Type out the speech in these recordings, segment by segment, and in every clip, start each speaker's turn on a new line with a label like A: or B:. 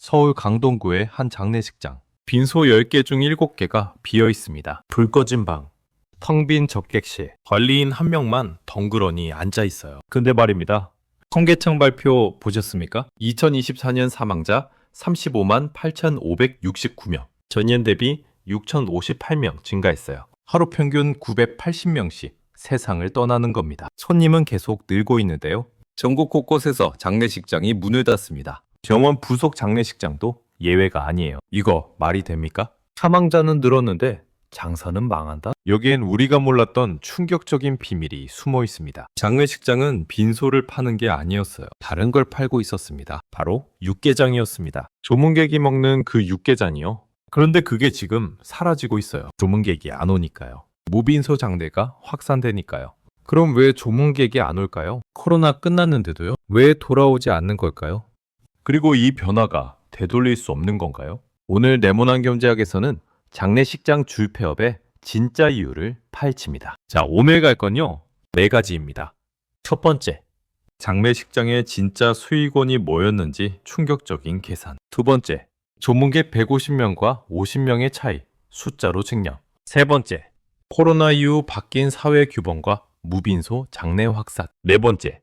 A: 서울 강동구의 한 장례식장. 빈소 10개 중 7개가 비어 있습니다. 불 꺼진 방, 텅 빈 접객실, 관리인 한 명만 덩그러니 앉아 있어요. 근데 말입니다. 통계청 발표 보셨습니까? 2024년 사망자 35만 8,569명. 전년 대비 6,058명 증가했어요. 하루 평균 980명씩 세상을 떠나는 겁니다. 손님은 계속 늘고 있는데요. 전국 곳곳에서 장례식장이 문을 닫습니다. 병원 부속 장례식장도 예외가 아니에요. 이거 말이 됩니까? 사망자는 늘었는데 장사는 망한다? 여기엔 우리가 몰랐던 충격적인 비밀이 숨어 있습니다. 장례식장은 빈소를 파는 게 아니었어요. 다른 걸 팔고 있었습니다. 바로 육개장이었습니다. 조문객이 먹는 그 육개장이요. 그런데 그게 지금 사라지고 있어요. 조문객이 안 오니까요. 무빈소 장례가 확산되니까요. 그럼 왜 조문객이 안 올까요? 코로나 끝났는데도요? 왜 돌아오지 않는 걸까요? 그리고 이 변화가 되돌릴 수 없는 건가요? 오늘 네모난 경제학에서는 장례식장 줄 폐업의 진짜 이유를 파헤칩니다. 자, 오늘 갈 건요, 4가지입니다. 첫 번째, 장례식장의 진짜 수익원이 뭐였는지 충격적인 계산. 두 번째, 조문객 150명과 50명의 차이, 숫자로 증명. 세 번째, 코로나 이후 바뀐 사회 규범과 무빈소 장례 확산. 네 번째,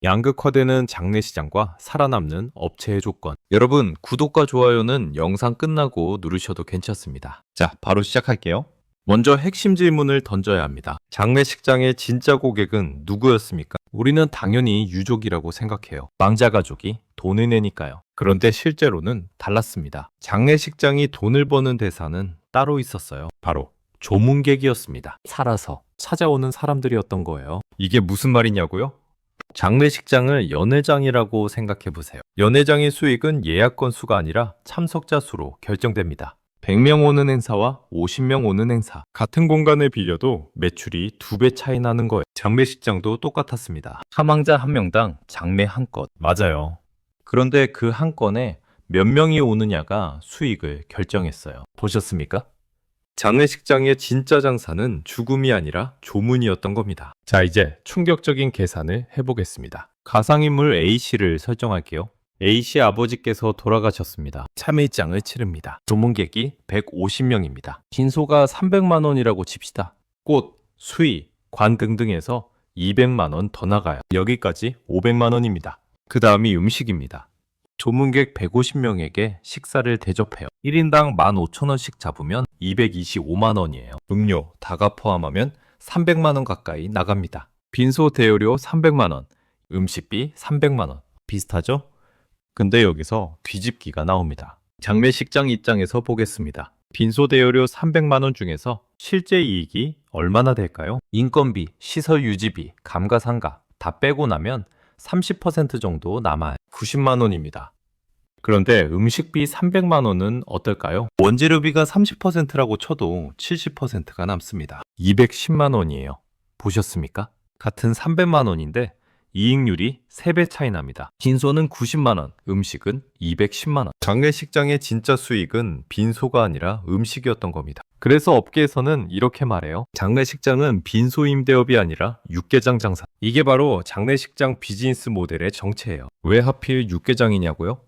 A: 양극화되는 장례시장과 살아남는 업체의 조건. 여러분, 구독과 좋아요는 영상 끝나고 누르셔도 괜찮습니다. 자, 바로 시작할게요. 먼저 핵심 질문을 던져야 합니다. 장례식장의 진짜 고객은 누구였습니까? 우리는 당연히 유족이라고 생각해요. 망자 가족이 돈을 내니까요. 그런데 실제로는 달랐습니다. 장례식장이 돈을 버는 대사는 따로 있었어요. 바로 조문객이었습니다. 살아서 찾아오는 사람들이었던 거예요. 이게 무슨 말이냐고요? 장례식장을 연회장이라고 생각해 보세요. 연회장의 수익은 예약건 수가 아니라 참석자 수로 결정됩니다. 100명 오는 행사와 50명 오는 행사, 같은 공간을 빌려도 매출이 2배 차이 나는 거예요. 장례식장도 똑같았습니다. 사망자 한 명당 장례 한 건. 맞아요. 그런데 그 한 건에 몇 명이 오느냐가 수익을 결정했어요. 보셨습니까? 장례식장의 진짜 장사는 죽음이 아니라 조문이었던 겁니다. 자, 이제 충격적인 계산을 해보겠습니다. 가상인물 A씨를 설정할게요. A씨 아버지께서 돌아가셨습니다. 참회장을 치릅니다. 조문객이 150명입니다. 빈소가 300만 원이라고 칩시다. 꽃, 수의, 관 등등해서 200만 원 더 나가요. 여기까지 500만 원입니다. 그 다음이 음식입니다. 조문객 150명에게 식사를 대접해요. 1인당 15,000원씩 잡으면 225만 원이에요. 음료, 다가 포함하면 300만 원 가까이 나갑니다. 빈소 대여료 300만 원, 음식비 300만 원. 비슷하죠? 근데 여기서 뒤집기가 나옵니다. 장례식장 입장에서 보겠습니다. 빈소 대여료 300만 원 중에서 실제 이익이 얼마나 될까요? 인건비, 시설 유지비, 감가상가 다 빼고 나면 30% 정도 남아요. 90만 원입니다. 그런데 음식비 300만 원은 어떨까요? 원재료비가 30%라고 쳐도 70%가 남습니다. 210만 원이에요. 보셨습니까? 같은 300만 원인데 이익률이 3배 차이 납니다. 빈소는 90만 원, 음식은 210만 원. 장례식장의 진짜 수익은 빈소가 아니라 음식이었던 겁니다. 그래서 업계에서는 이렇게 말해요. 장례식장은 빈소 임대업이 아니라 육개장 장사. 이게 바로 장례식장 비즈니스 모델의 정체예요. 왜 하필 육개장이냐고요?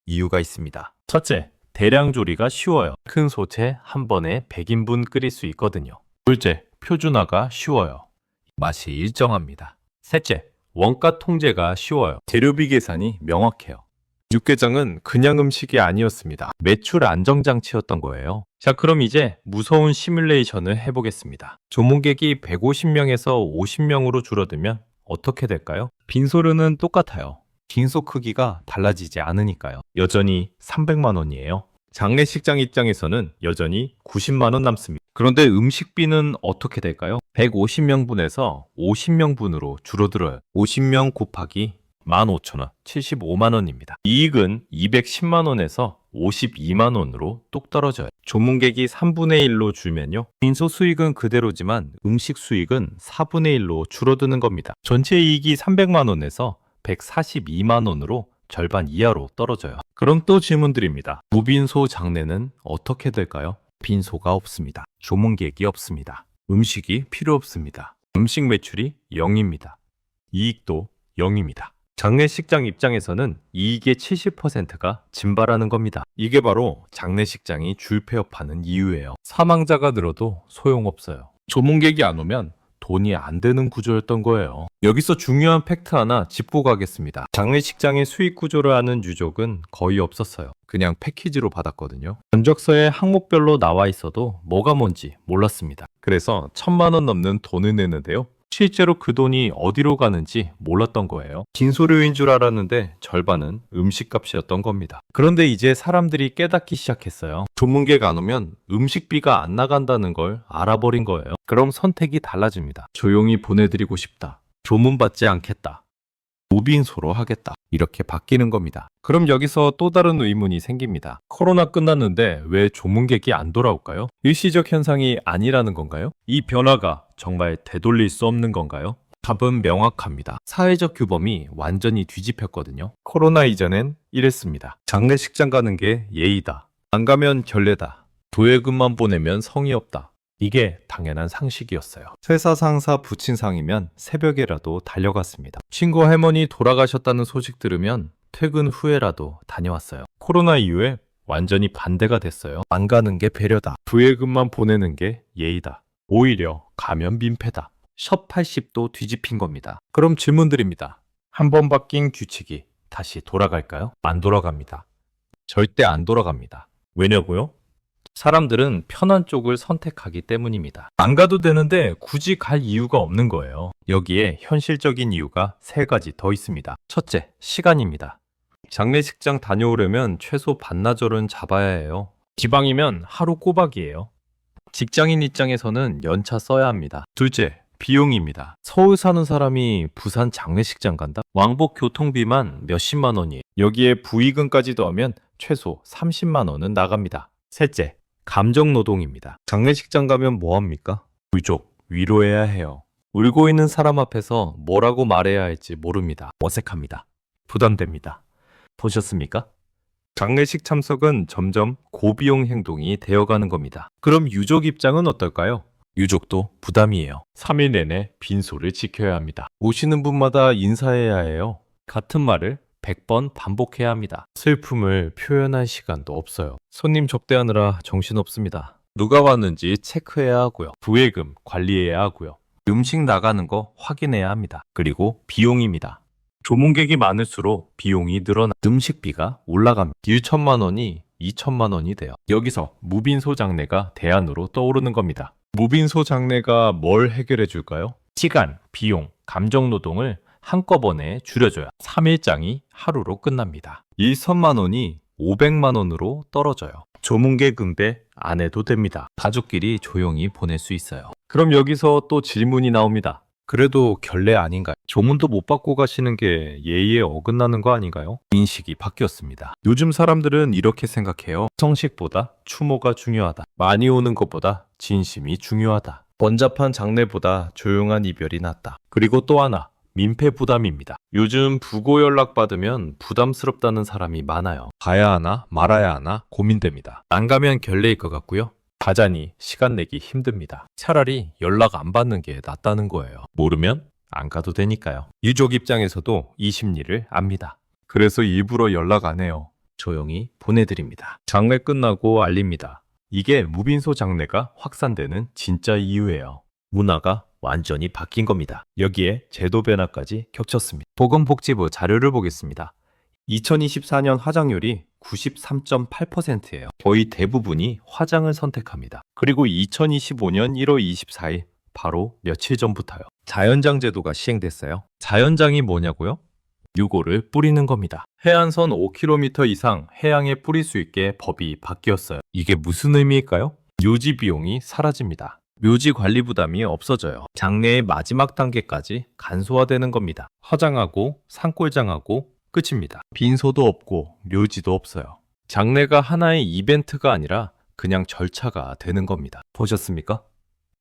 A: 이유가 있습니다. 첫째, 대량 조리가 쉬워요. 큰 소채 한 번에 100인분 끓일 수 있거든요. 둘째, 표준화가 쉬워요. 맛이 일정합니다. 셋째, 원가 통제가 쉬워요. 재료비 계산이 명확해요. 육개장은 그냥 음식이 아니었습니다. 매출 안정장치였던 거예요. 자, 그럼 이제 무서운 시뮬레이션을 해보겠습니다. 조문객이 150명에서 50명으로 줄어들면 어떻게 될까요? 빈소료는 똑같아요. 빈소 크기가 달라지지 않으니까요. 여전히 300만 원이에요. 장례식장 입장에서는 여전히 90만 원 남습니다. 그런데 음식비는 어떻게 될까요? 150명분에서 50명분으로 줄어들어요. 50명 곱하기 15,000원, 75만 원입니다. 이익은 210만 원에서 52만 원으로 뚝 떨어져요. 조문객이 3분의 1로 줄면요. 빈소 수익은 그대로지만 음식 수익은 4분의 1로 줄어드는 겁니다. 전체 이익이 300만 원에서 142만 원으로 절반 이하로 떨어져요. 그럼 또 질문 드립니다. 무빈소 장례는 어떻게 될까요? 빈소가 없습니다. 조문객이 없습니다. 음식이 필요 없습니다. 음식 매출이 0입니다. 이익도 0입니다. 장례식장 입장에서는 이익의 70%가 증발하는 겁니다. 이게 바로 장례식장이 줄 폐업하는 이유예요. 사망자가 늘어도 소용없어요. 조문객이 안 오면 돈이 안 되는 구조였던 거예요. 여기서 중요한 팩트 하나 짚고 가겠습니다. 장례식장의 수익 구조를 아는 유족은 거의 없었어요. 그냥 패키지로 받았거든요. 견적서에 항목별로 나와 있어도 뭐가 뭔지 몰랐습니다. 그래서 1,000만 원 넘는 돈을 내는데요. 실제로 그 돈이 어디로 가는지 몰랐던 거예요. 빈소료인 줄 알았는데 절반은 음식값이었던 겁니다. 그런데 이제 사람들이 깨닫기 시작했어요. 조문객 안 오면 음식비가 안 나간다는 걸 알아버린 거예요. 그럼 선택이 달라집니다. 조용히 보내드리고 싶다. 조문받지 않겠다. 무빈소로 하겠다. 이렇게 바뀌는 겁니다. 그럼 여기서 또 다른 의문이 생깁니다. 코로나 끝났는데 왜 조문객이 안 돌아올까요? 일시적 현상이 아니라는 건가요? 이 변화가 정말 되돌릴 수 없는 건가요? 답은 명확합니다. 사회적 규범이 완전히 뒤집혔거든요. 코로나 이전엔 이랬습니다. 장례식장 가는 게 예의다. 안 가면 결례다. 도예금만 보내면 성의 없다. 이게 당연한 상식이었어요. 회사 상사 부친상이면 새벽에라도 달려갔습니다. 친구 할머니 돌아가셨다는 소식 들으면 퇴근 후에라도 다녀왔어요. 코로나 이후에 완전히 반대가 됐어요. 안 가는 게 배려다. 부예금만 보내는 게 예의다. 오히려 가면 민폐다. 샵 80도 뒤집힌 겁니다. 그럼 질문 드립니다. 한 번 바뀐 규칙이 다시 돌아갈까요? 안 돌아갑니다. 절대 안 돌아갑니다. 왜냐고요? 사람들은 편한 쪽을 선택하기 때문입니다. 안 가도 되는데 굳이 갈 이유가 없는 거예요. 여기에 현실적인 이유가 3가지 더 있습니다. 첫째, 시간입니다. 장례식장 다녀오려면 최소 반나절은 잡아야 해요. 지방이면 하루 꼬박이에요. 직장인 입장에서는 연차 써야 합니다. 둘째, 비용입니다. 서울 사는 사람이 부산 장례식장 간다? 왕복 교통비만 몇십만 원이에요. 여기에 부의금까지 더하면 최소 30만 원은 나갑니다. 셋째, 감정노동입니다. 장례식장 가면 뭐합니까? 유족, 위로해야 해요. 울고 있는 사람 앞에서 뭐라고 말해야 할지 모릅니다. 어색합니다. 부담됩니다. 보셨습니까? 장례식 참석은 점점 고비용 행동이 되어가는 겁니다. 그럼 유족 입장은 어떨까요? 유족도 부담이에요. 3일 내내 빈소를 지켜야 합니다. 오시는 분마다 인사해야 해요. 같은 말을 100번 반복해야 합니다. 슬픔을 표현할 시간도 없어요. 손님 접대하느라 정신없습니다. 누가 왔는지 체크해야 하고요. 부예금 관리해야 하고요. 음식 나가는 거 확인해야 합니다. 그리고 비용입니다. 조문객이 많을수록 비용이 늘어나 음식비가 올라갑니다. 1천만 원이 2천만 원이 돼요. 여기서 무빈소 장례가 대안으로 떠오르는 겁니다. 무빈소 장례가 뭘 해결해 줄까요? 시간, 비용, 감정노동을 한꺼번에 줄여줘야 3일장이 하루로 끝납니다. 1천만 원이 500만 원으로 떨어져요. 조문객 응대 안 해도 됩니다. 가족끼리 조용히 보낼 수 있어요. 그럼 여기서 또 질문이 나옵니다. 그래도 결례 아닌가요? 조문도 못 받고 가시는 게 예의에 어긋나는 거 아닌가요? 인식이 바뀌었습니다. 요즘 사람들은 이렇게 생각해요. 성식보다 추모가 중요하다. 많이 오는 것보다 진심이 중요하다. 번잡한 장례보다 조용한 이별이 낫다. 그리고 또 하나. 민폐 부담입니다. 요즘 부고 연락 받으면 부담스럽다는 사람이 많아요. 가야 하나 말아야 하나 고민됩니다. 안 가면 결례일 것 같고요. 가자니 시간 내기 힘듭니다. 차라리 연락 안 받는 게 낫다는 거예요. 모르면 안 가도 되니까요. 유족 입장에서도 이 심리를 압니다. 그래서 일부러 연락 안 해요. 조용히 보내드립니다. 장례 끝나고 알립니다. 이게 무빈소 장례가 확산되는 진짜 이유예요. 문화가 완전히 바뀐 겁니다. 여기에 제도 변화까지 겹쳤습니다. 보건복지부 자료를 보겠습니다. 2024년 화장률이 93.8%예요. 거의 대부분이 화장을 선택합니다. 그리고 2025년 1월 24일 바로 며칠 전부터요. 자연장 제도가 시행됐어요. 자연장이 뭐냐고요? 유골을 뿌리는 겁니다. 해안선 5km 이상 해양에 뿌릴 수 있게 법이 바뀌었어요. 이게 무슨 의미일까요? 묘지 비용이 사라집니다. 묘지 관리 부담이 없어져요. 장례의 마지막 단계까지 간소화되는 겁니다. 화장하고 산골장하고 끝입니다. 빈소도 없고 묘지도 없어요. 장례가 하나의 이벤트가 아니라 그냥 절차가 되는 겁니다. 보셨습니까?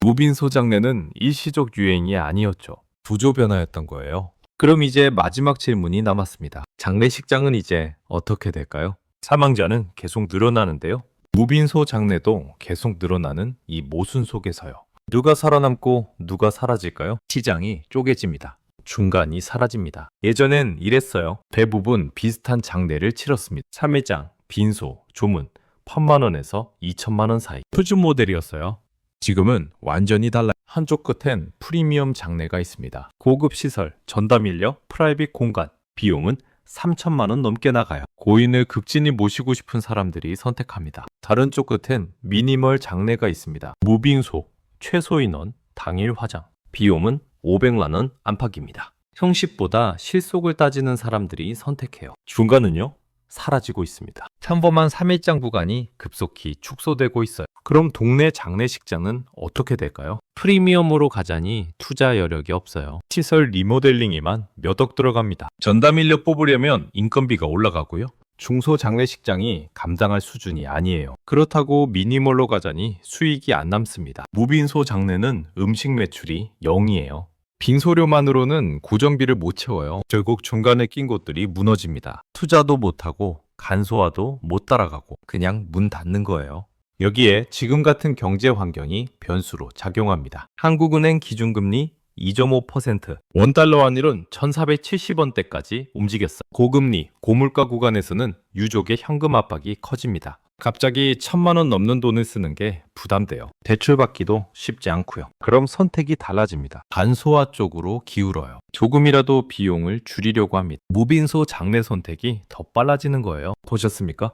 A: 무빈소 장례는 일시적 유행이 아니었죠. 구조 변화였던 거예요. 그럼 이제 마지막 질문이 남았습니다. 장례식장은 이제 어떻게 될까요? 사망자는 계속 늘어나는데요. 무빈소 장례도 계속 늘어나는 이 모순 속에서요. 누가 살아남고 누가 사라질까요? 시장이 쪼개집니다. 중간이 사라집니다. 예전엔 이랬어요. 대부분 비슷한 장내를 치렀습니다. 참외장, 빈소, 조문, 1,000만 원에서 2천만 원 사이. 표준 모델이었어요. 지금은 완전히 달라요. 한쪽 끝엔 프리미엄 장내가 있습니다. 고급 시설, 전담 인력, 프라이빗 공간, 비용은 3천만 원 넘게 나가요. 고인을 극진히 모시고 싶은 사람들이 선택합니다. 다른 쪽 끝엔 미니멀 장내가 있습니다. 무빙소, 최소 인원, 당일 화장. 비용은 500만 원 안팎입니다. 형식보다 실속을 따지는 사람들이 선택해요. 중간은요? 사라지고 있습니다. 평범한 3일장 구간이 급속히 축소되고 있어요. 그럼 동네 장례식장은 어떻게 될까요? 프리미엄으로 가자니 투자 여력이 없어요. 시설 리모델링에만 몇 억 들어갑니다. 전담 인력 뽑으려면 인건비가 올라가고요. 중소 장례식장이 감당할 수준이 아니에요. 그렇다고 미니멀로 가자니 수익이 안 남습니다. 무빈소 장례는 음식 매출이 0이에요. 빈소료만으로는 고정비를 못 채워요. 결국 중간에 낀 곳들이 무너집니다. 투자도 못하고 간소화도 못 따라가고 그냥 문 닫는 거예요. 여기에 지금 같은 경제 환경이 변수로 작용합니다. 한국은행 기준금리 2.5%, 원달러 환율은 1,470원대까지 움직였어요. 고금리, 고물가 구간에서는 유족의 현금 압박이 커집니다. 갑자기 1,000만 원 넘는 돈을 쓰는 게 부담돼요. 대출받기도 쉽지 않고요. 그럼 선택이 달라집니다. 간소화 쪽으로 기울어요. 조금이라도 비용을 줄이려고 합니다. 무빈소 장례 선택이 더 빨라지는 거예요. 보셨습니까?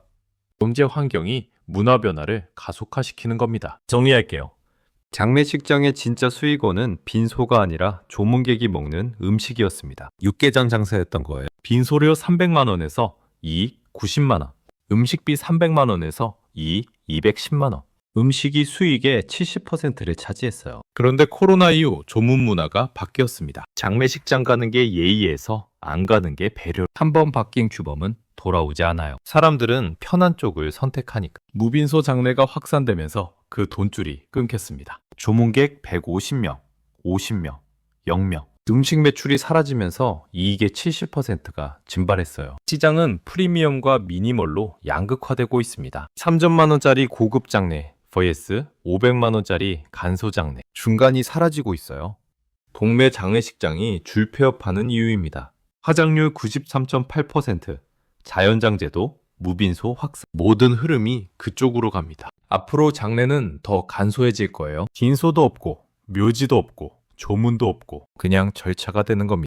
A: 경제 환경이 문화 변화를 가속화시키는 겁니다. 정리할게요. 장례식장의 진짜 수익원은 빈소가 아니라 조문객이 먹는 음식이었습니다. 육개장 장사였던 거예요. 빈소료 300만 원에서 이익 90만 원. 음식비 300만 원에서 이익 210만 원. 음식이 수익의 70%를 차지했어요. 그런데 코로나 이후 조문 문화가 바뀌었습니다. 장례식장 가는 게 예의에서 안 가는 게 배려. 한번 바뀐 규범은 돌아오지 않아요. 사람들은 편한 쪽을 선택하니까. 무빈소 장례가 확산되면서 그 돈줄이 끊겼습니다. 조문객 150명, 50명, 0명. 음식 매출이 사라지면서 이익의 70%가 증발했어요. 시장은 프리미엄과 미니멀로 양극화되고 있습니다. 3천만 원짜리 고급 장례 vs 500만 원짜리 간소 장례. 중간이 사라지고 있어요. 동네 장례식장이 줄폐업하는 이유입니다. 화장률 93.8%, 자연장제도, 무빈소 확산. 모든 흐름이 그쪽으로 갑니다. 앞으로 장례는 더 간소해질 거예요. 빈소도 없고, 묘지도 없고, 조문도 없고, 그냥 절차가 되는 겁니다.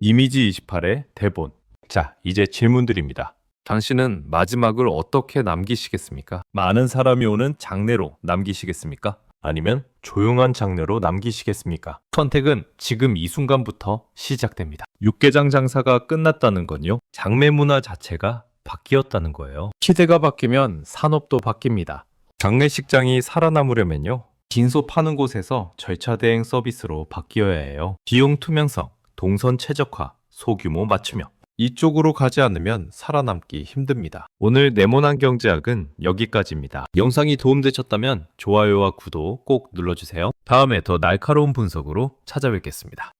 A: 이미지 28의 대본. 자, 이제 질문드립니다. 당신은 마지막을 어떻게 남기시겠습니까? 많은 사람이 오는 장례로 남기시겠습니까? 아니면 조용한 장례로 남기시겠습니까? 선택은 지금 이 순간부터 시작됩니다. 육개장 장사가 끝났다는 건요, 장례 문화 자체가 바뀌었다는 거예요. 시대가 바뀌면 산업도 바뀝니다. 장례식장이 살아남으려면요, 빈소 파는 곳에서 절차 대행 서비스로 바뀌어야 해요. 비용 투명성, 동선 최적화, 소규모 맞춤형. 이쪽으로 가지 않으면 살아남기 힘듭니다. 오늘 네모난 경제학은 여기까지입니다. 영상이 도움되셨다면 좋아요와 구독 꼭 눌러주세요. 다음에 더 날카로운 분석으로 찾아뵙겠습니다.